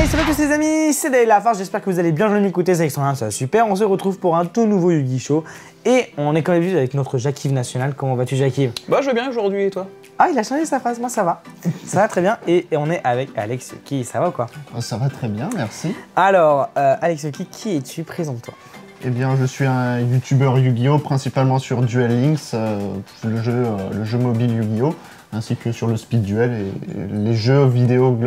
Salut à tous les amis, c'est David Lafarge, j'espère que vous allez bien, je m'écouter, c'est extraordinaire, ça va super. On se retrouve pour un tout nouveau Yu-Gi Show et on est comme d'habitude avec notre Jacques-Yves national. Comment vas-tu Jacques-Yves? Bah je vais bien aujourd'hui et toi? Ah il a changé sa phrase, moi ça va. Ça va très bien et on est avec Alex Qui, ça va ou quoi? Ça va très bien, merci. Alors Alex qui es-tu? Présente-toi. Eh bien je suis un youtubeur Yu-Gi-Oh! Principalement sur Duel Links, le jeu mobile Yu-Gi-Oh! Ainsi que sur le Speed Duel et les jeux vidéo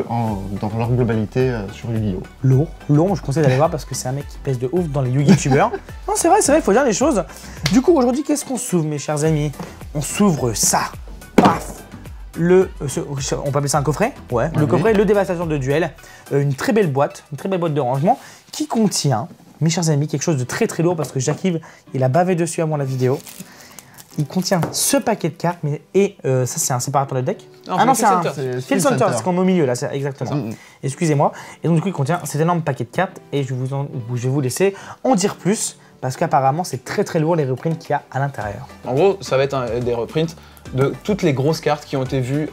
dans leur globalité sur Yu-Gi-Oh! Lourd, je conseille d'aller voir parce que c'est un mec qui pèse de ouf dans les Yu-Youtubeurs. Non c'est vrai, il faut dire les choses. Du coup aujourd'hui qu'est-ce qu'on s'ouvre mes chers amis? On s'ouvre ça, paf. On peut appeler ça un coffret? Ouais, le coffret, le dévastateur de duel. Une très belle boîte de rangement qui contient, mes chers amis, quelque chose de très très lourd parce que Jacques-Yves, il a bavé dessus avant la vidéo. Il contient ce paquet de cartes, ça c'est un séparateur de deck. Non, c'est un Field Center, c'est qu'on met au milieu là, c'est exactement ça. Excusez-moi. Et donc du coup il contient cet énorme paquet de cartes et je vais vous laisser en dire plus parce qu'apparemment c'est très très lourd les reprints qu'il y a à l'intérieur. En gros, ça va être des reprints de toutes les grosses cartes qui ont été vues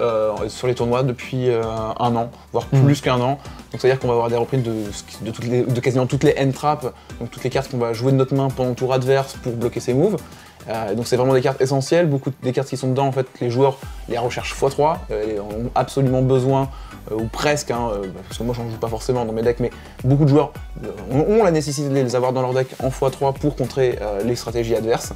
sur les tournois depuis un an, voire plus qu'un an. Donc c'est-à-dire qu'on va avoir des reprints de quasiment toutes les end traps, donc toutes les cartes qu'on va jouer de notre main pendant le tour adverse pour bloquer ses moves. Donc c'est vraiment des cartes essentielles, beaucoup des cartes qui sont dedans, en fait, les joueurs les recherchent x3, et ont absolument besoin, ou presque, parce que moi j'en joue pas forcément dans mes decks, mais beaucoup de joueurs ont la nécessité de les avoir dans leur deck en x3 pour contrer les stratégies adverses,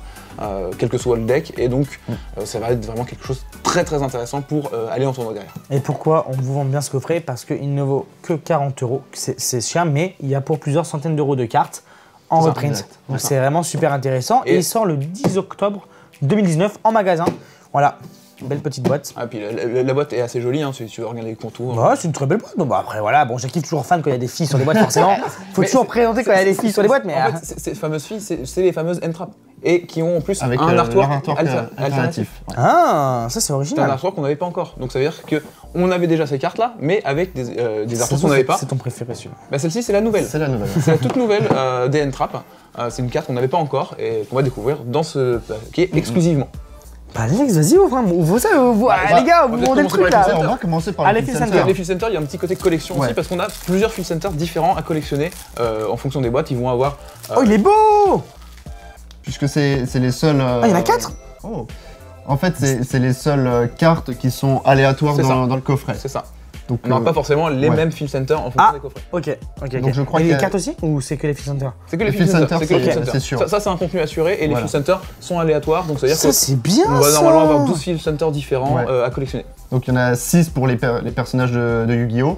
quel que soit le deck, et donc ça va être vraiment quelque chose de très très intéressant pour aller en tournoi derrière. Et pourquoi on vous vend bien ce coffret? Parce qu'il ne vaut que 40 €, c'est cher, mais il y a pour plusieurs centaines d'euros de cartes en reprint. Donc c'est vraiment super intéressant. Et il sort le 10 octobre 2019 en magasin. Voilà, belle petite boîte. Ah, puis la boîte est assez jolie, si tu veux regarder les contours. Ouais, c'est une très belle boîte. Donc, après, voilà, bon, Jacques est toujours fan quand il y a des filles sur les boîtes, forcément. Faut toujours présenter quand il y a des filles sur les boîtes. Mais en fait, ces fameuses filles, c'est les fameuses end-trap. Et qui ont en plus avec un artwork alternatif. Ouais. Ah, ça c'est original. C'est un artwork qu'on n'avait pas encore. Donc ça veut dire qu'on avait déjà ces cartes-là, mais avec des artworks qu'on n'avait pas. C'est ton préféré celui-là. Bah, celle-ci, c'est la nouvelle. C'est la nouvelle. C'est la toute nouvelle des end-trap. C'est une carte qu'on n'avait pas encore et qu'on va découvrir dans ce paquet exclusivement. Bah Alex, vas-y, ouvre ça, les gars, vous vendez le truc là. On va commencer par les Field Center. Les Field Center, il y a un petit côté collection aussi parce qu'on a plusieurs Field Center différents à collectionner en fonction des boîtes. Ils vont avoir. Oh, il est beau! Puisque c'est les seuls. Ah, il y en a 4? Oh. En fait, c'est les seules cartes qui sont aléatoires dans le coffret. C'est ça. Donc, on n'aura pas forcément les mêmes Field Center en fonction des coffrets. Ok. Donc je crois et les cartes aussi? Ou c'est que les Field Center? C'est que les Field Center, c'est sûr. Ça, c'est un contenu assuré et les Field Center sont aléatoires. Donc ça veut dire que c'est bien. On va normalement avoir 12 Field Center différents à collectionner. Donc il y en a 6 pour les personnages de Yu-Gi-Oh!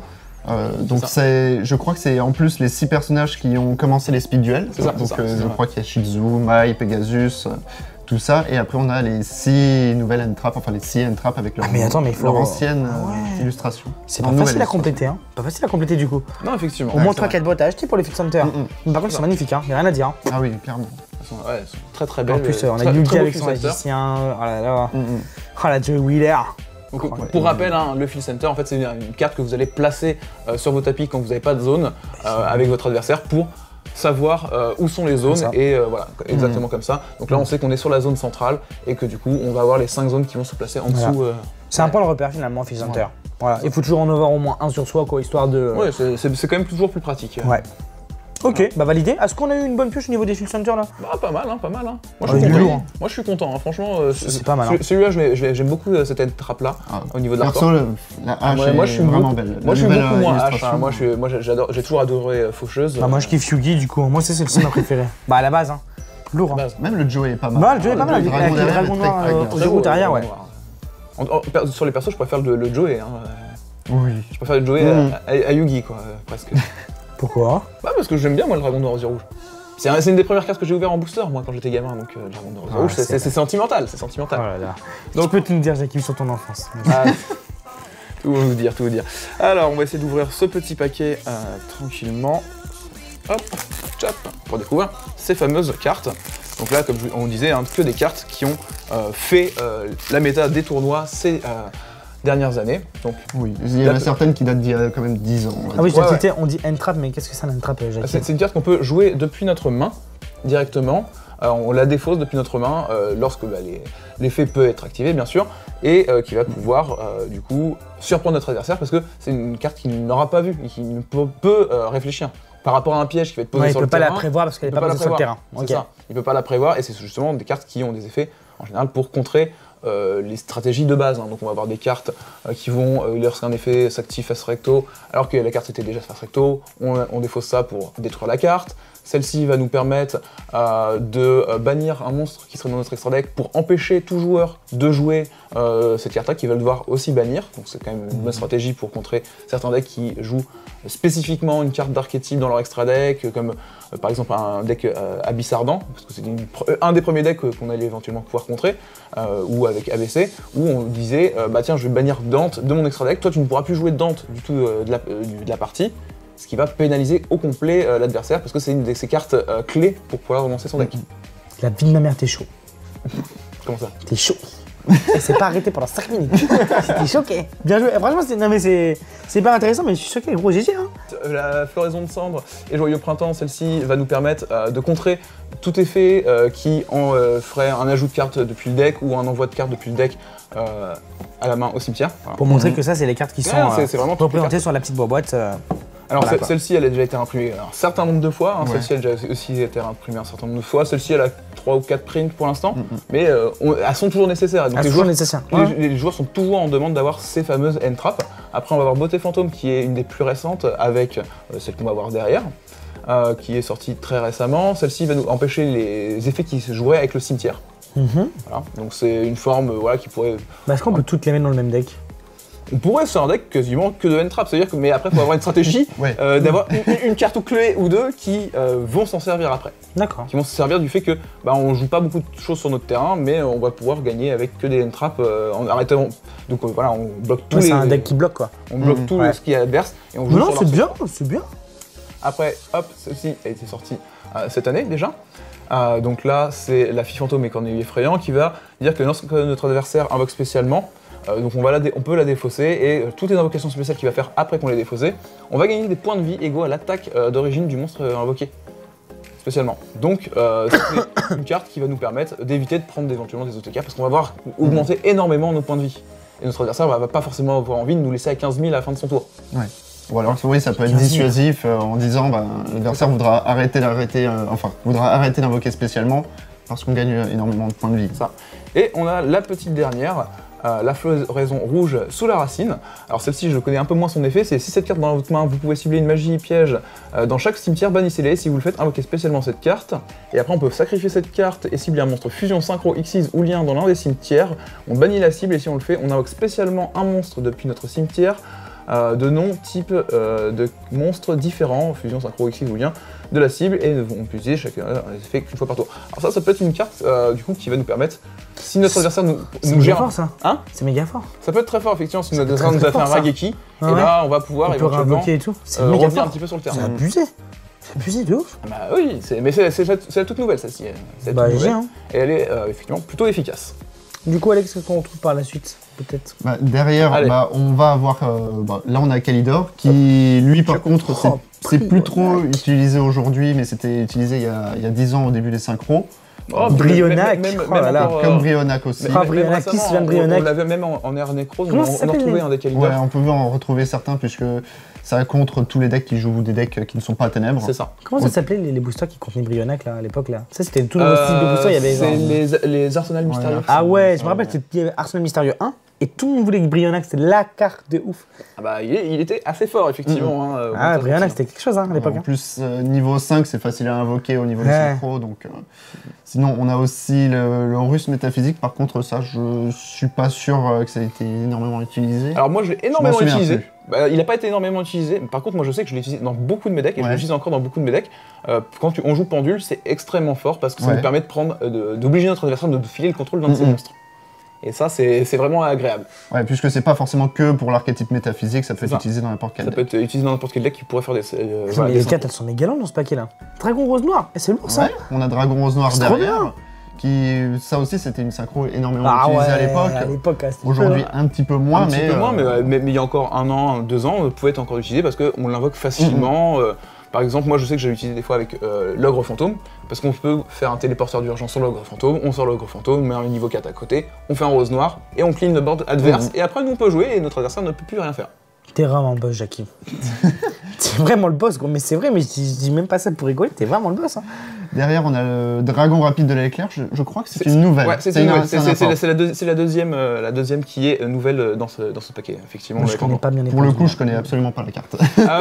Donc je crois que c'est en plus les 6 personnages qui ont commencé les speed duels. Donc je crois qu'il y a Shizu, Mai, Pegasus, tout ça. Et après on a les 6 nouvelles end-trap, enfin les 6 end-trap avec leur ancienne illustration. C'est pas facile à compléter, hein. Pas facile à compléter du coup. Non, effectivement. Au moins 3-4 boîtes à acheter pour les Field Center. Par contre, c'est magnifique, hein. Y a rien à dire. Ah oui, clairement. Elles sont très très belles. En plus, on a Yu-Gi avec son magicien. Oh là là. Oh la Joey Wheeler. Donc, pour rappel, le Field Center, en fait, c'est une carte que vous allez placer sur vos tapis quand vous n'avez pas de zone avec votre adversaire pour savoir où sont les zones et voilà, exactement comme ça. Donc là, on sait qu'on est sur la zone centrale et que du coup, on va avoir les 5 zones qui vont se placer en dessous. C'est un point de repère finalement, Field Center. Voilà. Il faut toujours en avoir au moins un sur soi, quoi, histoire de. Ouais, c'est quand même toujours plus pratique. Ouais. Ok, bah validé. Est-ce qu'on a eu une bonne pioche au niveau des Field Center là? Bah pas mal. Moi je suis content, franchement. C'est pas mal. Celui-là, j'aime beaucoup cette end-trap là, au niveau de l'artwork. La hache est vraiment belle. Moi je suis beaucoup moins hache. Moi j'ai toujours adoré Faucheuse. Bah moi je kiffe Yugi du coup. Moi c'est celle-ci ma préférée. Bah à la base, lourd. Même le Joe est pas mal. Bah le Joe est pas mal avec le dragon noir au zéro derrière, ouais. Sur les persos, je préfère le Joey. Oui. Je préfère le Joey à Yugi quoi, presque. Pourquoi? Bah parce que j'aime bien moi le dragon noir aux yeux rouges. C'est une des premières cartes que j'ai ouvert en booster moi quand j'étais gamin, donc le dragon noir aux yeux rouges c'est sentimental, c'est sentimental. Oh là là. Donc tu peux tout nous dire Jacques sur ton enfance. Tout vous dire. Alors on va essayer d'ouvrir ce petit paquet tranquillement. Hop, tchap, pour découvrir ces fameuses cartes. Donc là comme on disait, que des cartes qui ont fait la méta des tournois ces dernières années. Donc, oui, il y en a certaines qui datent d'il y a quand même 10 ans. Ah oui, on dit end-trap, mais qu'est-ce que c'est un end-trap, Jacques? C'est une carte qu'on peut jouer depuis notre main. directement. On la défausse depuis notre main lorsque l'effet peut être activé, bien sûr, et qui va pouvoir, du coup, surprendre notre adversaire parce que c'est une carte qu'il n'aura pas vue et qui ne peut réfléchir. Par rapport à un piège qui va être posé sur le terrain. Il ne peut pas la prévoir parce qu'elle n'est pas posée sur le terrain. C'est ça. Il ne peut pas la prévoir et c'est justement des cartes qui ont des effets en général pour contrer les stratégies de base. Donc on va avoir des cartes qui vont, lorsqu'un effet s'active face recto, alors que la carte était déjà face recto, on défausse ça pour détruire la carte. Celle-ci va nous permettre de bannir un monstre qui serait dans notre extra deck pour empêcher tout joueur de jouer cette carte-là, qui va le devoir aussi bannir. Donc c'est quand même une bonne stratégie pour contrer certains decks qui jouent spécifiquement une carte d'archétype dans leur extra deck, comme par exemple un deck Abyss Ardent, parce que c'est un des premiers decks qu'on allait éventuellement pouvoir contrer, ou avec ABC, où on disait bah tiens, je vais bannir Dante de mon extra deck, toi tu ne pourras plus jouer Dante du tout de la partie. Ce qui va pénaliser au complet l'adversaire parce que c'est une de ses cartes clés pour pouvoir relancer son deck. La vie de ma mère, t'es chaud. Comment ça? T'es chaud. Elle s'est pas arrêtée pendant 5 minutes. J'étais choqué. Bien joué. Franchement, c'est pas intéressant, mais je suis choqué. Gros GG. Hein. La floraison de cendres et joyeux printemps, celle-ci va nous permettre de contrer tout effet qui ferait un ajout de cartes depuis le deck ou un envoi de cartes depuis le deck à la main au cimetière. Voilà. Pour montrer que ça, c'est les cartes qui sont vraiment représentées sur la petite boîte. Alors voilà, celle-ci, elle a déjà été imprimée un certain nombre de fois. Hein. Celle-ci, elle a déjà aussi été imprimée un certain nombre de fois. Celle-ci, elle a 3 ou 4 prints pour l'instant, mais elles sont toujours nécessaires. Donc les joueurs sont toujours en demande d'avoir ces fameuses end-traps. Après, on va avoir Beauté Fantôme, qui est une des plus récentes, avec celle qu'on va voir derrière, qui est sortie très récemment. Celle-ci va nous empêcher les effets qui se joueraient avec le cimetière. Voilà. Donc c'est une forme qui pourrait... Est-ce qu'on peut toutes les mettre dans le même deck? On pourrait faire un deck quasiment que de end-trap, c'est-à-dire que, mais après il faut avoir une stratégie d'avoir une carte ou clé ou deux qui vont s'en servir après. D'accord. Qui vont se servir du fait que on joue pas beaucoup de choses sur notre terrain, mais on va pouvoir gagner avec que des end-traps en arrêtant. Donc voilà, on bloque tous les. C'est un deck qui bloque quoi. On bloque tout ce qui est adverse et on joue non, c'est bien, c'est bien. Après, hop, celle-ci a été sortie cette année déjà. Donc là, c'est la fille fantôme et corneille effrayant qui va dire que lorsque notre adversaire invoque spécialement, donc on peut la défausser et toutes les invocations spéciales qu'il va faire après qu'on l'ait défaussée, on va gagner des points de vie égaux à l'attaque d'origine du monstre invoqué. Spécialement. Donc c'est une carte qui va nous permettre d'éviter de prendre éventuellement des OTK parce qu'on va voir augmenter énormément nos points de vie. Et notre adversaire va pas forcément avoir envie de nous laisser à 15 000 à la fin de son tour. Ouais. Ou alors oui, ça peut être dissuasif en disant l'adversaire voudra arrêter d'invoquer spécialement parce qu'on gagne énormément de points de vie. Ça. Et on a la petite dernière, la floraison rouge sous la racine. Alors celle-ci, je connais un peu moins son effet, c'est si cette carte dans votre main, vous pouvez cibler une magie piège dans chaque cimetière, bannissez-les. Si vous le faites, invoquez spécialement cette carte. Et après, on peut sacrifier cette carte et cibler un monstre fusion, synchro, Xyz ou lien dans l'un des cimetières. On bannit la cible et si on le fait, on invoque spécialement un monstre depuis notre cimetière de nom type de monstres différents, fusion, synchro, Xyz ou lien, de la cible, et on peut utiliser chacun les effets qu'une fois par tour. Alors ça peut être une carte du coup qui va nous permettre, si notre adversaire nous gère... C'est fort ça. Hein? C'est méga fort. Ça peut être très fort effectivement, si notre adversaire nous a fait un Rageki, et là on va pouvoir éventuellement et tout. revenir un petit peu sur le terrain. C'est abusé. C'est abusé de ouf. Bah oui, mais c'est la toute nouvelle celle-ci. Bah j'ai hein. Et elle est effectivement plutôt efficace. Du coup Alex, qu'est-ce qu'on retrouve par la suite? Peut-être. Derrière, on va avoir. Là, on a Kalidor qui, lui, par contre, c'est plus trop utilisé aujourd'hui, mais c'était utilisé il y a 10 ans au début des synchros. Brionac, comme Brionac aussi. Brionac, qui se vient de Brionac? On l'avait même en air Necros, on a retrouvé un deck Kalidor. Ouais, on pouvait en retrouver certains, puisque ça contre tous les decks qui jouent des decks qui ne sont pas à ténèbres. C'est ça. Comment ça s'appelait les boosters qui contenaient Brionac là, à l'époque là? Ça, c'était tout nouveau style de booster, il y avait C'est les Arsenal Mystérieux. Ah ouais, je me rappelle, c'était Arsenal Mystérieux 1. Et tout le monde voulait que Brionac, c'était la carte de ouf. Ah bah, il était assez fort, effectivement. Brionac, c'était quelque chose à l'époque. En plus, niveau 5, c'est facile à invoquer au niveau des synchros. Donc, sinon, on a aussi le Horus métaphysique. Par contre, ça, je suis pas sûr que ça a été énormément utilisé. Alors moi, je l'ai énormément utilisé. Il n'a pas été énormément utilisé. Par contre, moi, je sais que je l'ai utilisé dans beaucoup de mes decks. Et je l'utilise encore dans beaucoup de mes decks. Quand on joue Pendule, c'est extrêmement fort parce que ça nous permet d'obliger notre adversaire de filer le contrôle d'un de ses monstres. Et ça, c'est vraiment agréable. Ouais, puisque c'est pas forcément que pour l'archétype métaphysique, ça peut être utilisé dans n'importe quel deck. Ça peut être utilisé dans n'importe quel deck qui pourrait faire des... mais les cartes, elles sont méga longues dans ce paquet-là. Dragon Rose Noir, c'est lourd ça. Ouais, on a Dragon Rose Noir derrière. Ça aussi, c'était une synchro énormément utilisée à l'époque. Aujourd'hui, un petit peu moins. Mais il y a encore 1 an, 2 ans, pouvait être encore utilisé parce qu'on l'invoque facilement. Par exemple, moi je sais que j'ai utilisé des fois avec l'ogre fantôme, parce qu'on peut faire un téléporteur d'urgence sur l'ogre fantôme, on sort l'ogre fantôme, on met un niveau 4 à côté, on fait un rose noir, et on clean le board adverse, et après nous on peut jouer, et notre adversaire ne peut plus rien faire. T'es vraiment le boss, Jackie. T'es vraiment le boss, gros. Mais c'est vrai, mais je dis même pas ça pour rigoler, t'es vraiment le boss. Hein. Derrière, on a le dragon rapide de l'éclair. Je crois que c'est une nouvelle. Ouais, c'est une nouvelle. C'est la deuxième qui est nouvelle dans ce paquet, effectivement. Moi, je connais pas bien les Pour le coup, je connais absolument pas la carte.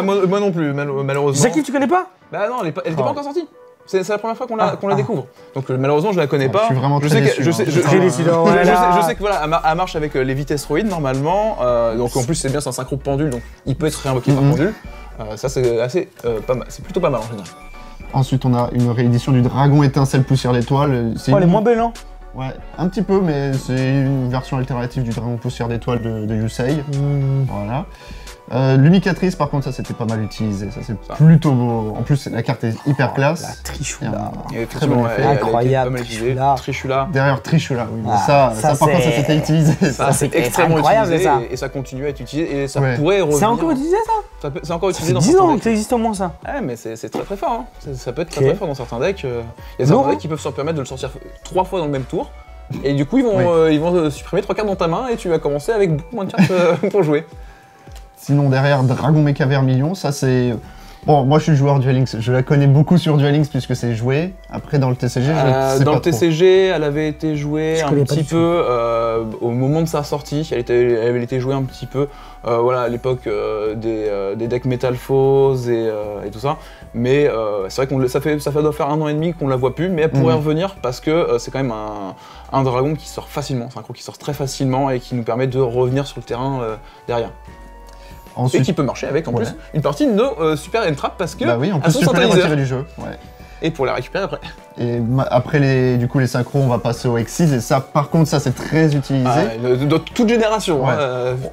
Moi non plus, malheureusement. Jackie, tu connais pas? Bah non, elle était pas encore sortie. C'est la première fois qu'on la découvre. Donc malheureusement, je la connais pas. Je suis vraiment je très sais déçu. Je sais que voilà, elle marche avec les vitesses Roïd normalement. Donc en plus, c'est bien, c'est un synchro pendule, donc il peut être réinvoqué par pendule. Ça, c'est assez pas mal. C'est plutôt pas mal en général. Ensuite, on a une réédition du dragon étincelle poussière d'étoile. Elle est moins belle, hein? Ouais, un petit peu, mais c'est une version alternative du dragon poussière d'étoile de Yusei. Voilà. L'unicatrice, par contre, ça c'était pas mal utilisé, ça c'est plutôt beau. En plus, la carte est hyper classe. La Trichula. Très bon effet. Incroyable, Trichula. Derrière Trichula, oui. Ça par contre, ça s'était utilisé. Ça c'est extrêmement utilisé et ça continue à être utilisé et ça pourrait revenir. C'est encore utilisé ça? C'est encore utilisé dans certains 10 ans que ça existe au moins ça. Ouais, mais c'est très fort. Hein. Ça peut être très fort dans certains decks. Il y a certains decks qui peuvent se permettre de le sortir 3 fois dans le même tour. Et du coup, ils vont supprimer 3 cartes dans ta main et tu vas commencer avec beaucoup moins de cartes pour jouer. Sinon, derrière, Dragon Mecha Vermilion, ça c'est... Bon, moi je suis joueur Duel Links, je la connais beaucoup sur Duel Links puisque c'est joué. Après, dans le TCG, je sais pas dans le trop. TCG, elle avait été jouée un petit peu au moment de sa sortie. Elle avait été jouée un petit peu voilà, à l'époque des decks Metal Foes et tout ça. Mais c'est vrai que ça doit faire 1 an et demi qu'on la voit plus, mais elle pourrait revenir parce que c'est quand même un dragon qui sort facilement. C'est un dragon qui sort très facilement et qui nous permet de revenir sur le terrain derrière. Ensuite, et qui peut marcher avec en plus une partie de nos super entrap parce que oui, en plus tu peux les retirer du jeu. Et pour les récupérer après. Et après les synchros, on va passer au X6 et ça, par contre, ça c'est très utilisé. Dans toute génération.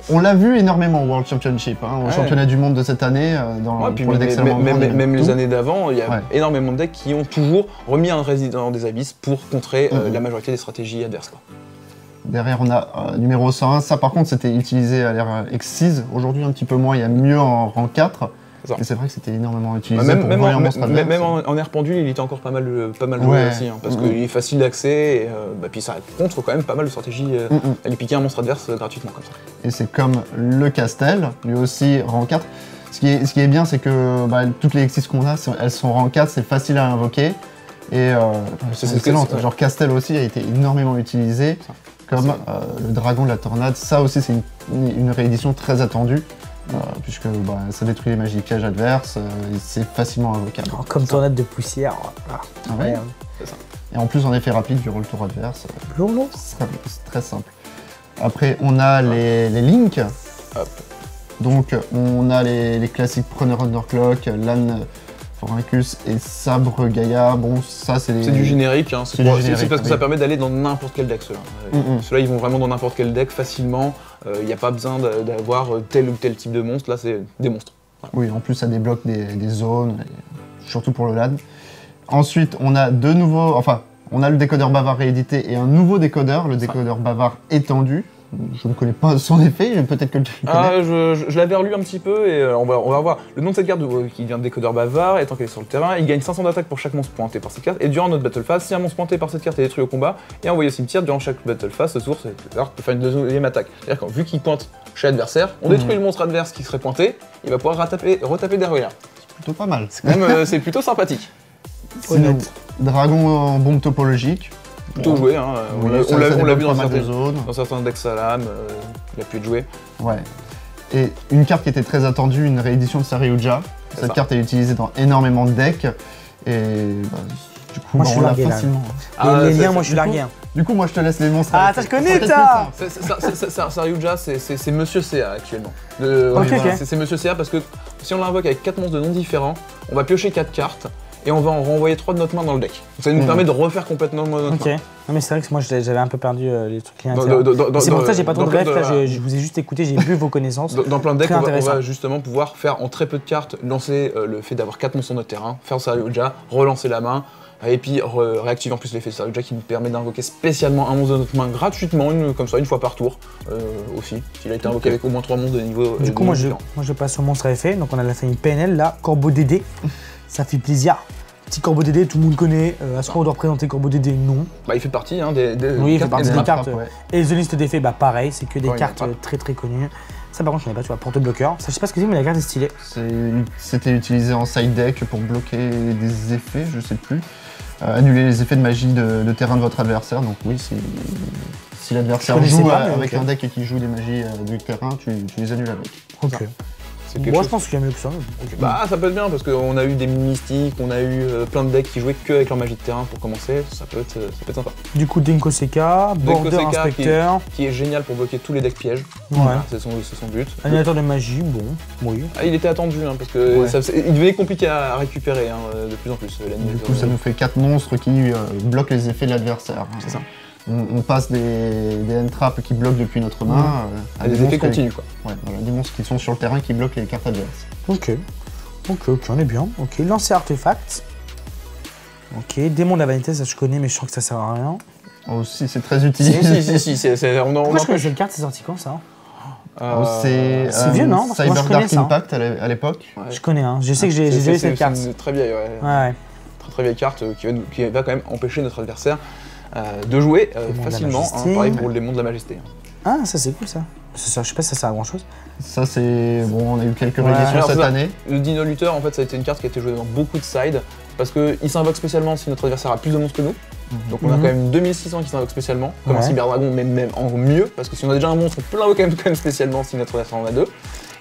On l'a vu énormément au World Championship, au championnat du monde de cette année, pour les decks même les années d'avant, il y a énormément de decks qui ont toujours remis un résident des abysses pour contrer la majorité des stratégies adverses. Derrière, on a numéro 101. Ça, par contre, c'était utilisé à l'ère X6. Aujourd'hui, un petit peu moins. Il y a mieux en rang 4. Et c'est vrai que c'était énormément utilisé même en air pendule, il était encore pas mal joué aussi. Parce qu'il est facile d'accès. Et puis ça contre quand même pas mal de stratégies. Aller piquer un monstre adverse gratuitement comme ça. Et c'est comme le Castel, lui aussi rang 4. Ce qui est bien, c'est que toutes les X6 qu'on a, elles sont rang 4. C'est facile à invoquer. Et c'est excellent. Genre Castel aussi a été énormément utilisé. Comme le dragon de la tornade, ça aussi c'est une réédition très attendue, puisque ça détruit les magies pièges adverses, et c'est facilement invocable. Comme tornade de poussière. C'est ça. Et en plus en effet rapide durant le tour adverse, c'est très simple. Après on a les links, donc on a les classiques Preneur Underclock, Lan Forancus et Sabre Gaïa, bon ça c'est du générique, hein. C'est parce que ça permet d'aller dans n'importe quel deck ceux-là. Ceux-là ils vont vraiment dans n'importe quel deck facilement, il n'y a pas besoin d'avoir tel ou tel type de monstre, là c'est des monstres. Oui, en plus ça débloque des zones, surtout pour le LAN. Ensuite on a on a le décodeur bavard réédité et un nouveau décodeur, le décodeur bavard étendu. Je ne connais pas son effet, peut-être que tu le connais. Je l'avais relu un petit peu et on va voir. Le nom de cette carte qui vient de décodeur bavard, étant qu'elle est sur le terrain, il gagne 500 d'attaque pour chaque monstre pointé par cette carte. Et durant notre battle phase, si un monstre pointé par cette carte est détruit au combat et envoyé au cimetière, durant chaque battle phase, ce tour, cette carte peut faire une deuxième attaque. C'est-à-dire que vu qu'il pointe chez l'adversaire, on détruit le monstre adverse qui serait pointé, il va pouvoir retaper derrière. C'est plutôt pas mal. C'est plutôt sympathique. Sinon, dragon en bombe topologique. Plutôt joué, hein. On l'a vu dans certains decks Salam, il a pu être joué. Ouais. Et une carte qui était très attendue, une réédition de Saryuja. Cette carte est utilisée dans énormément de decks. Et du coup, on l'a facilement. Les liens, moi je suis largué. Du coup, moi je te laisse les monstres. Ah, ça je connais ça. Saryuja, c'est Monsieur CA actuellement. C'est Monsieur CA parce que si on l'invoque avec 4 monstres de noms différents, on va piocher 4 cartes. Et on va en renvoyer 3 de notre main dans le deck. Donc ça nous permet de refaire complètement notre main. Non mais c'est vrai que moi j'avais un peu perdu les trucs qui c'est pour ça que j'ai pas trop de bref, là je vous ai juste écouté, j'ai vu vos connaissances. Dans plein de decks, on va justement pouvoir faire en très peu de cartes, lancer le fait d'avoir 4 monstres sur notre terrain, faire Saryuja, relancer la main, et puis réactiver en plus l'effet de Saryuja qui nous permet d'invoquer spécialement un monstre de notre main gratuitement, comme ça, une fois par tour aussi. S'il a été invoqué avec au moins 3 monstres de niveau. Du coup, moi je passe au monstre à effet, donc on a la famille PNL là, Corbeau Dédé. Ça fait plaisir. Petit Corbeau Dédé, tout le monde connaît. Est-ce qu'on doit représenter Corbeau Dédé? Non. Bah, il fait partie des Oui, il fait partie des cartes. ouais. Et The List d'effets, bah pareil, c'est que des Ouais, cartes très connues. Ça par contre, je connais pas, tu vois, porte-bloqueur. Ça, je sais pas ce que c'est, mais la carte est stylée. C'était utilisé en side deck pour bloquer des effets, je sais plus. Annuler les effets de magie de terrain de votre adversaire. Donc oui, si l'adversaire Je connaissais joue pas, mais avec ok. un deck qui joue des magies du terrain, tu les annules avec. Ok. C'est quelque Moi, chose. je pense qu'il y a mieux que ça. Ok. Bah, ça peut être bien parce qu'on a eu des mystiques, on a eu plein de decks qui jouaient que avec leur magie de terrain pour commencer. Ça peut être sympa. Du coup, Denko Seka, Border Seka, Inspecteur. Qui est génial pour bloquer tous les decks pièges. Ouais. Voilà, c'est son but. Annulateur de magie, bon, oui. Ah, il était attendu parce que Ouais. il devenait compliqué à récupérer de plus en plus. Du coup, ça nous fait 4 monstres qui bloquent les effets de l'adversaire. C'est ça. On passe des end-traps qui bloquent depuis notre main à Des effets monstres continus quoi. Ouais, voilà, des monstres qui sont sur le terrain qui bloquent les cartes adverses. Ok, on est bien. Ok, lancer artefact. Ok, démon de la vanité, ça je connais, mais je crois que ça sert à rien. Aussi, c'est très utilisé. Si, on en Moi, je connais cette carte, c'est sorti quand ça? C'est vieux, non? Parce que moi, je Cyber connais Dark ça, hein. Impact à l'époque. Ouais. Je connais, hein. Je sais que j'ai déjà eu cette carte. C'est une très vieille, Ouais. très vieille carte qui va quand même empêcher notre adversaire de jouer monde de la facilement. majesté. Pareil pour le démon de la majesté. Ah, ça c'est cool ça. Ça, je sais pas si ça sert à grand chose. Ça, c'est. Bon, on a eu quelques Ouais. rééditions Alors, cette c'est ça. année. Le Dino Luther, en fait, ça a été une carte qui a été jouée dans beaucoup de sides parce qu'il s'invoque spécialement si notre adversaire a plus de monstres que nous. Donc on a quand même 2600 qui s'invoquent spécialement, comme un Ouais. Cyber Dragon, mais même en mieux, parce que si on a déjà un monstre, on peut l'invoquer quand même spécialement si notre adversaire en a deux.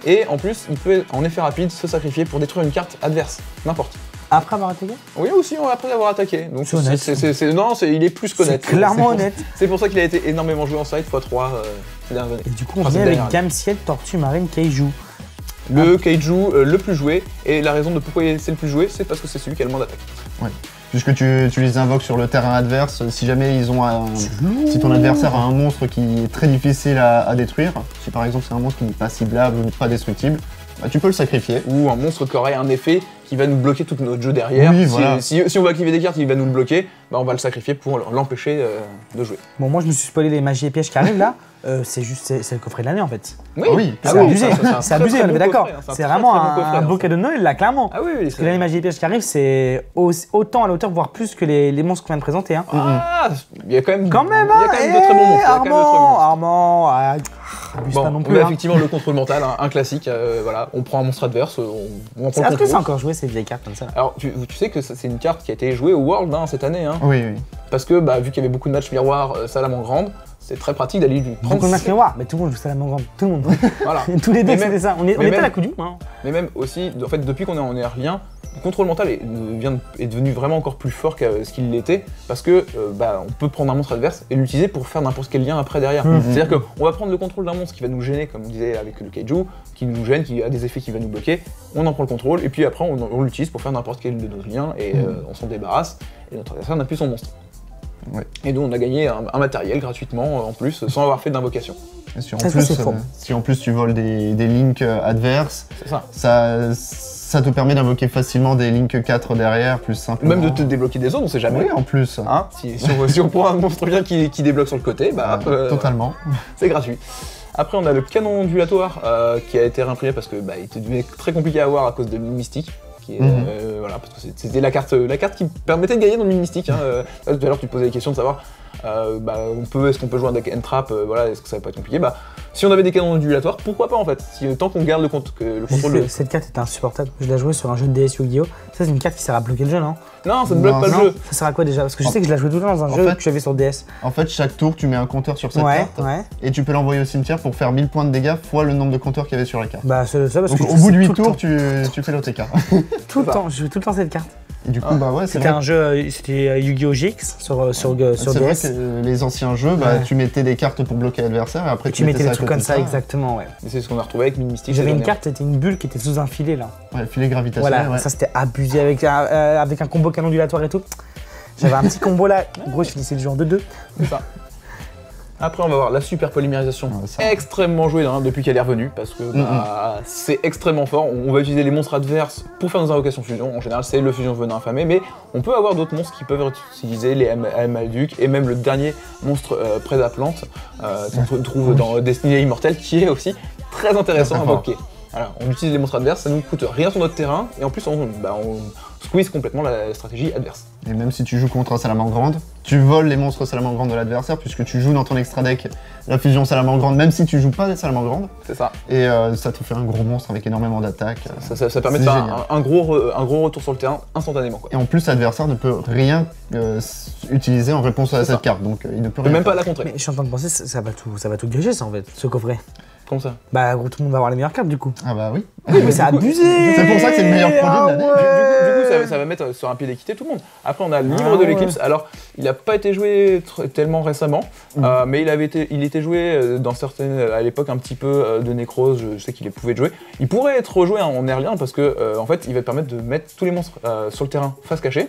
Et en plus, il peut, en effet rapide, se sacrifier pour détruire une carte adverse, n'importe. Après avoir attaqué? Oui, aussi, après avoir attaqué. Donc C'est honnête. non, il est plus C'est qu'honnête. clairement honnête. C'est pour ça qu'il a été énormément joué en side, x3 ces dernières années. Et du coup, on Enfin, vient cette avec dernière Gamciel, Tortue Marine, Kaiju. Le Kaiju le plus joué, et la raison de pourquoi c'est le plus joué, c'est parce que c'est celui qui a le moins d'attaque. Puisque tu les invoques sur le terrain adverse, si jamais ils ont si ton adversaire a un monstre qui est très difficile à détruire, si par exemple c'est un monstre qui n'est pas ciblable ou pas destructible, bah, tu peux le sacrifier. Ou un monstre qui aurait un effet qui va nous bloquer tout notre jeu derrière. Oui, Si- voilà. si on va activer des cartes, il va nous le bloquer, bah on va le sacrifier pour l'empêcher de jouer. Bon, moi je me suis spoilé les magies et pièges qui arrivent là. C'est juste, c'est le coffret de l'année en fait. Oui, C'est oui, abusé, ça, c'est abusé, on est d'accord. C'est vraiment un beau cas. cadeau de Noël là, clairement. Ah oui, Parce que là, les magies et pièges qui arrivent, c'est autant à la hauteur, voire plus que les monstres qu'on vient de présenter. Hein. Ah, il y a quand même, Quand même, il y a quand même de très bons monstres. il y a quand même de très bons monstres. Armand, abuse Bon, pas non on plus. a Hein. effectivement le contrôle mental, un classique. Voilà, on prend un monstre adverse, on prend C'est le est-ce que c'est contrôle. encore joué ces vieilles cartes comme ça? Alors, tu sais que c'est une carte qui a été jouée au World cette année, Oui, parce que vu qu'il y avait beaucoup de matchs miroirs Salamandre grande, c'est très pratique d'aller lui prendre. Beaucoup de matchs miroirs, mais tout le monde joue ça à la main grande. Tout le monde. Voilà. Tous les Mais decks même- c'était ça. On mais était à même- la coupe du monde. Hein. Mais même aussi, en fait, depuis qu'on est en R1, le contrôle mental est devenu vraiment encore plus fort que ce qu'il l'était, parce que on peut prendre un monstre adverse et l'utiliser pour faire n'importe quel lien après derrière. C'est-à-dire qu'on va prendre le contrôle d'un monstre qui va nous gêner, comme on disait avec le Kaiju, qui nous gêne, qui a des effets qui va nous bloquer, on en prend le contrôle, et puis après on l'utilise pour faire n'importe quel de nos liens, et on s'en débarrasse, et notre adversaire n'a plus son monstre. Ouais. Et donc on a gagné un matériel gratuitement en plus, sans avoir fait d'invocation. Et si en, Ça, plus, c'est fort. si en plus tu voles des links adverses, C'est ça. ça te permet d'invoquer facilement des links 4 derrière, plus Ou simplement. même de te débloquer des zones, on sait jamais. Oui, en plus. Hein, si on prend un monstre bien qui débloque sur le côté, Totalement. c'est gratuit. Après, on a le canon ondulatoire qui a été réimprimé parce que il était devenu très compliqué à avoir à cause de Mine Mystique. Qui est, voilà, parce que c'était la carte qui permettait de gagner dans le Mine Mystique. Tout à l'heure, tu te posais la question de savoir est-ce qu'on peut jouer un deck N-Trap, est-ce que ça va pas être compliqué. Si on avait des canons ondulatoires, pourquoi pas en fait, tant qu'on garde le contrôle de... Cette carte est insupportable. Je l'ai jouée sur un jeu de DS Yu-Gi-Oh! Ça, c'est une carte qui sert à bloquer le jeu, non? Non, ça ne bloque Non, pas non. le jeu. Ça sert à quoi déjà? Parce que je sais que je la jouais tout le temps dans un En jeu fait- que j'avais sur DS. En fait, chaque tour, tu mets un compteur sur cette Ouais, carte ouais. et tu peux l'envoyer au cimetière pour faire 1000 points de dégâts fois le nombre de compteurs qu'il y avait sur la carte. Bah, c'est ça parce Donc que au je bout de fais 8 tout le tours, temps. tu fais l'OTK. Tout le temps, je joue tout le temps cette carte. Et du coup, bah ouais, c'est C'était vrai. un jeu, c'était Yu-Gi-Oh! GX sur C'est vrai DS. que les anciens jeux, Ouais. tu mettais des cartes pour bloquer l'adversaire et après Et tu mettais ça des à trucs côté comme de ça, exactement, ouais. Et c'est ce qu'on a retrouvé avec Mine Mystique. J'avais cette une année. carte, c'était une bulle qui était sous un filet là. Ouais, le filet gravitationnel. Voilà, ouais. ça c'était abusé avec un combo canon ondulatoire et tout. J'avais un petit combo là, gros, je finissais le jeu en 2-2. C'est ça. Après, on va voir la super polymérisation, Ouais, ça. extrêmement jouée depuis qu'elle est revenue, parce que c'est extrêmement fort. On va utiliser les monstres adverses pour faire nos invocations fusion. En général, c'est le fusion venin infamé, mais on peut avoir d'autres monstres qui peuvent être utilisés, les Malduc, et même le dernier monstre Prédaplante, qu'on trouve dans Destiny Immortel, qui est aussi très intéressant à Très fort. invoquer. Voilà, on utilise les monstres adverses, ça nous coûte rien sur notre terrain, et en plus on squeeze complètement la stratégie adverse. Et même si tu joues contre un salamandre grande, tu voles les monstres salamandre grande de l'adversaire, puisque tu joues dans ton extra deck la fusion salamandre grande, même si tu joues pas des salamandres grandes. C'est ça. Et ça te fait un gros monstre avec énormément d'attaques. Ça permet de faire un gros retour sur le terrain instantanément, quoi. Et en plus, l'adversaire ne peut rien utiliser en réponse à cette carte, donc il ne peut rien même faire. pas la contrer. Mais je suis en train de penser, ça va tout diriger ça en fait, ce coffret. Comme ça. Bah gros, tout le monde va avoir les meilleures cartes du coup. Ah bah oui. Oui, mais c'est abusé. C'est pour ça que c'est le meilleur produit de l'année. Du coup, ça va mettre sur un pied d'équité tout le monde. Après, on a le livre de l'éclipse. Alors, il n'a pas été joué tellement récemment, mais il était joué dans certaines, à l'époque, un petit peu de nécrose. Je sais qu'il pouvait être joué. Il pourrait être rejoué en airlien parce que, en fait, il va permettre de mettre tous les monstres sur le terrain face cachée.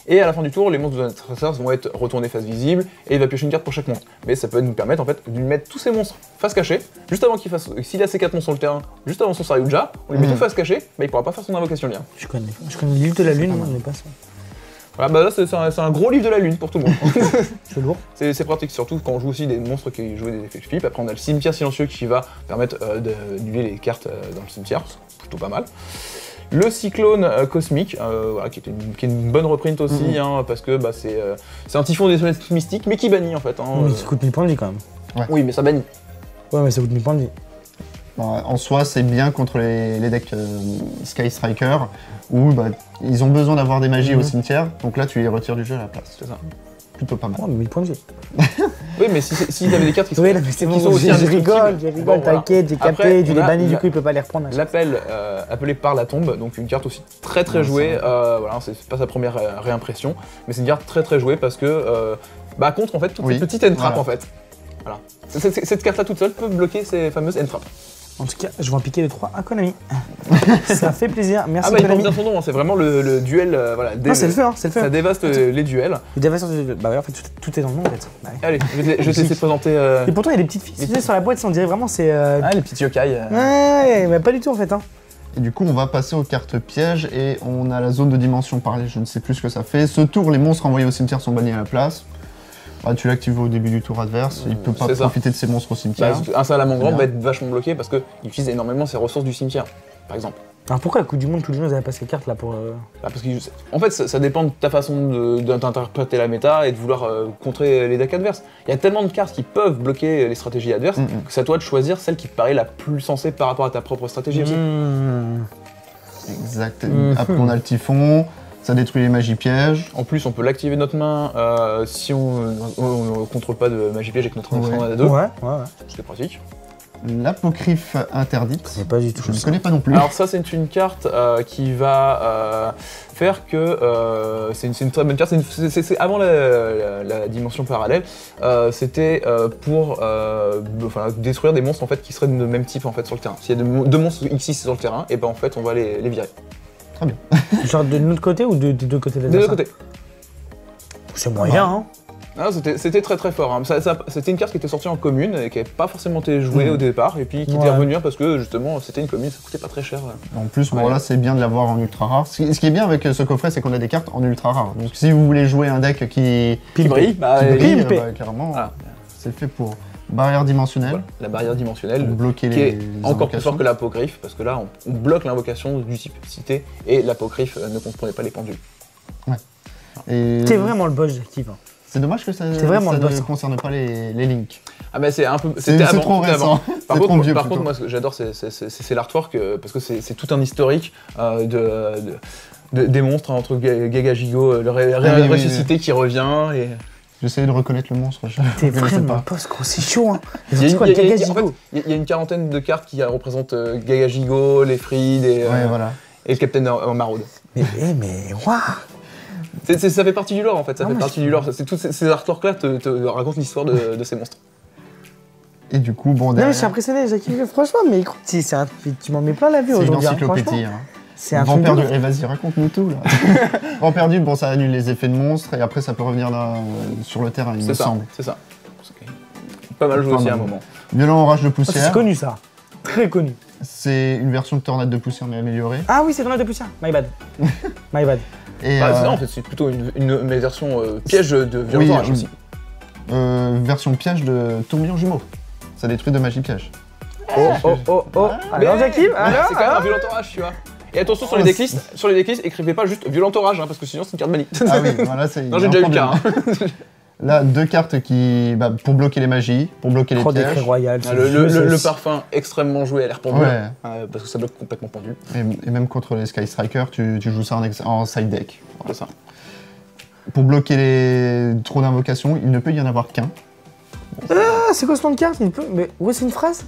Et à la fin du tour, les monstres de notre adversaire vont être retournés face visible et il va piocher une carte pour chaque monstre. Mais ça peut nous permettre en fait de lui mettre tous ces monstres face cachée, juste avant qu'il fasse. S'il a ses 4 monstres sur le terrain, juste avant son Saryuja, on lui met tout face cachée, bah il pourra pas faire son invocation lien. Je connais le livre de la lune, moi je n'ai pas ça. Voilà, bah là c'est un gros livre de la lune pour tout le monde. C'est lourd. C'est pratique, surtout quand on joue aussi des monstres qui jouent des effets de flip. Après on a le cimetière silencieux qui va permettre d'annuler les cartes dans le cimetière, c'est plutôt pas mal. Le cyclone cosmique, voilà, qui est une bonne reprint aussi, parce que bah, c'est un typhon des soleils mystiques, mais qui bannit en fait. Mais ça coûte 1000 points de vie quand même. Ouais. Oui, mais ça bannit. Ouais, mais ça coûte 1000 points de vie. Bah, en soi, c'est bien contre les decks Sky Striker, où bah, ils ont besoin d'avoir des magies au cimetière, donc là tu les retires du jeu à la place. C'est ça. Plutôt pas mal. Ouais, mais 1000 points de vie. Oui, mais si t'avais des cartes qui sont, Oui, mais c'est bon, aussi je rigole, t'inquiète, j'ai capté, tu les bannis, du coup il peut pas les reprendre. L'appel appelé par la tombe, donc une carte aussi très jouée, voilà, c'est pas sa première réimpression, mais c'est une carte très jouée parce que, bah contre en fait toutes ces petites end-traps en fait. Voilà. Cette carte là toute seule peut bloquer ces fameuses end-traps. En tout cas, je vais en piquer les 3 à Konami. Ça fait plaisir, merci Konami. Konami. Il porte bien son nom, c'est vraiment le duel, voilà. C'est le feu, c'est le feu. Ça dévaste les duels. Bah ouais, en fait, tout est dans le nom en fait. Bah, ouais. Allez, je vais te laisser présenter... Et pourtant, il y a des petites filles sur la boîte, on dirait vraiment c'est... Ah, les petits yokai. Ouais, mais pas du tout en fait. Hein. Et du coup, on va passer aux cartes pièges et on a la zone de dimension parlée, je ne sais plus ce que ça fait. Ce tour, les monstres envoyés au cimetière sont bannis à la place. Bah, tu l'actives au début du tour adverse, il peut pas profiter de ses monstres au cimetière. Bah, un salamandre grand va être vachement bloqué parce qu'il utilise énormément ses ressources du cimetière, par exemple. Alors pourquoi la Coupe du Monde, tous les gens ils avaient pas ces cartes là pour... Bah parce que, en fait, ça dépend de ta façon d'interpréter la méta et de vouloir contrer les decks adverses. Il y a tellement de cartes qui peuvent bloquer les stratégies adverses que c'est à toi de choisir celle qui te paraît la plus sensée par rapport à ta propre stratégie aussi. Exact. Après, on a le typhon. Ça détruit les magies pièges. En plus, on peut l'activer de notre main si on ne contrôle pas de magie piège avec notre Tornado. Ouais. C'est pratique. L'apocryphe interdite. Je pas du tout. Je ne connais pas non plus. Alors ça, c'est une carte qui va faire que... c'est une très bonne carte. C'est avant la dimension parallèle. C'était pour détruire des monstres en fait, qui seraient de même type en fait, sur le terrain. S'il y a deux monstres X6 sur le terrain, et ben en fait, on va les virer. Très bien. Genre de notre côté ou des deux côtés de Des deux côtés. C'est moyen, hein. Ah, c'était très fort. Hein. C'était une carte qui était sortie en commune et qui n'avait pas forcément été jouée au départ, et puis qui était revenue parce que justement c'était une commune, ça coûtait pas très cher. En plus, bon, là c'est bien de l'avoir en ultra rare. Ce qui est bien avec ce coffret, c'est qu'on a des cartes en ultra rare. Donc si vous voulez jouer un deck qui brille, clairement, c'est fait pour. Barrière dimensionnelle. Voilà, la barrière dimensionnelle bloquer qui est encore plus fort que l'apocryphe parce que là on bloque l'invocation du type cité et l'apocryphe ne comprenait pas les pendules. Ouais. Et... C'est vraiment le boss j'active. Hein. C'est dommage que ça ne concerne pas les links. Ah mais c'est un peu... C'était trop récent. Par contre, moi ce que j'adore c'est l'artwork parce que c'est tout un historique des monstres entre Gaga Gigo, le ressuscité qui revient et... J'essayais de reconnaître le monstre. T'es vraiment post gros, c'est chaud hein. Il y a une quarantaine de cartes qui représentent Gaga Gigo, les Fried et le Captain Maraude. Mais waouh. Ça fait partie du lore en fait, ça fait partie du lore. Tous ces artworks là te racontent l'histoire de ces monstres. Et du coup, bon, derrière... Non mais je suis impressionné, j'ai kiffé, franchement, mais écoute, tu m'en mets plein la vue aujourd'hui. C'est une encyclopédie. C'est un Vent perdu. Et vas-y, raconte-nous tout là. Vent perdu, bon, ça annule les effets de monstres et après ça peut revenir là, sur le terrain, il me semble. C'est ça. Pas mal joué aussi à un moment. Violent orage de poussière. C'est connu ça. Très connu. C'est une version de tornade de poussière mais améliorée. Ah oui, c'est tornade de poussière. My bad. My bad. Et non, en fait, c'est plutôt une version piège de violent orage aussi. Version piège de tourbillon jumeau. Ça détruit de magie piège. Oh. Alors, Jackie, alors C'est quand même un violent orage, tu vois. Et attention sur les decklists, écrivez pas juste violent orage, hein, parce que sinon c'est une carte bannie. Ah oui, voilà, c'est. Non, j'ai déjà eu le cas. Hein. Là, 2 cartes pour bloquer les magies, pour bloquer les pièges. Royal, le parfum extrêmement joué a l'air pendu, ouais. Parce que ça bloque complètement pendu. Et même contre les Sky Strikers, tu joues ça en side deck. C'est ça. Pour bloquer les trous d'invocation, il ne peut y en avoir qu'un. Ah, c'est quoi ce nom de carte? Mais ouais, c'est une phrase.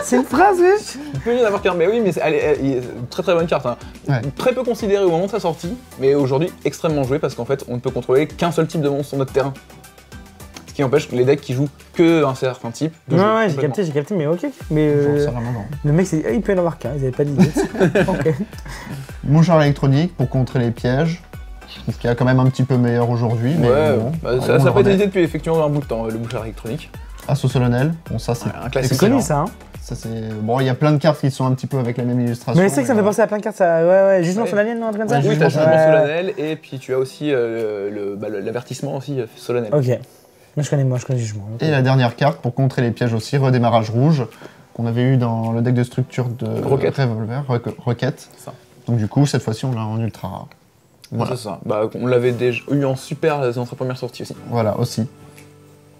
C'est une phrase, wesh. Il peut y en avoir qu'un, mais oui, mais elle est une très très bonne carte. Hein. Ouais. Très peu considérée au moment de sa sortie, mais aujourd'hui extrêmement jouée parce qu'en fait on ne peut contrôler qu'un seul type de monstre sur notre terrain. Ce qui empêche les decks qui jouent que un certain type de jouer. Ouais, j'ai capté, mais ok. Mais le mec, il peut y en avoir qu'un, ils avaient pas d'idée. Ok. Mouchoir électronique pour contrer les pièges. Je trouve qu'il y a quand même un petit peu meilleur aujourd'hui. Ouais, bon, ça n'a pas été depuis effectivement un bout de temps, le mouchoir électronique. Assaut solennel, bon ça c'est un classique. C'est connu ça, hein. Ça c'est bon, il y a plein de cartes qui sont un petit peu avec la même illustration. Mais c'est que ça me fait penser à plein de cartes, ça. Ouais, jugement solennel, non, un truc comme ça. Oui, t'as jugement solennel et puis tu as aussi l'avertissement aussi solennel. Ok. Moi je connais jugement. Okay. Et la dernière carte pour contrer les pièges aussi, redémarrage rouge, qu'on avait eu dans le deck de structure de Revolver, Rocket. Donc du coup cette fois-ci on l'a en ultra rare. Voilà. C'est ça. On l'avait déjà eu en super dans sa première sortie aussi. Voilà, aussi.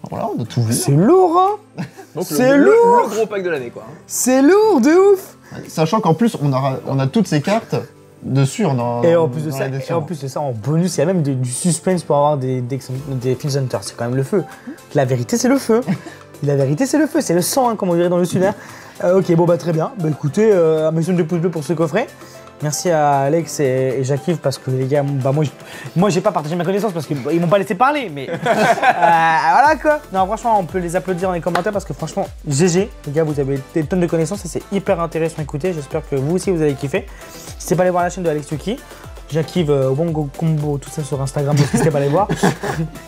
Voilà, on a tout vu. C'est lourd, hein. Donc c'est lourd. Le gros pack de l'année, quoi. C'est lourd de ouf. Sachant qu'en plus, on a toutes ces cartes dessus. Et en plus de ça, en bonus, il y a même du suspense pour avoir des Field Hunters. C'est quand même le feu. La vérité, c'est le feu. La vérité, c'est le feu. C'est le sang, hein, comme on dirait dans le sud. Ok, bon, très bien. Écoutez, un maximum de pouces bleus pour ce coffret. Merci à Alex et Jacques-Yves parce que les gars, moi j'ai pas partagé ma connaissance parce qu'ils m'ont pas laissé parler, mais voilà quoi. Non, franchement, on peut les applaudir dans les commentaires parce que franchement, GG, les gars, vous avez des tonnes de connaissances et c'est hyper intéressant à écouter. J'espère que vous aussi vous avez kiffé. N'hésitez pas à aller voir la chaîne de Alex Yuki, Jacques-Yves, Wongo Combo, tout ça sur Instagram, n'hésitez pas à aller voir. Il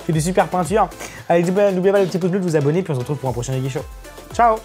fait des super peintures. Allez, n'oubliez pas le petit pouce bleu de vous abonner, puis on se retrouve pour un prochain Yugi Show. Ciao!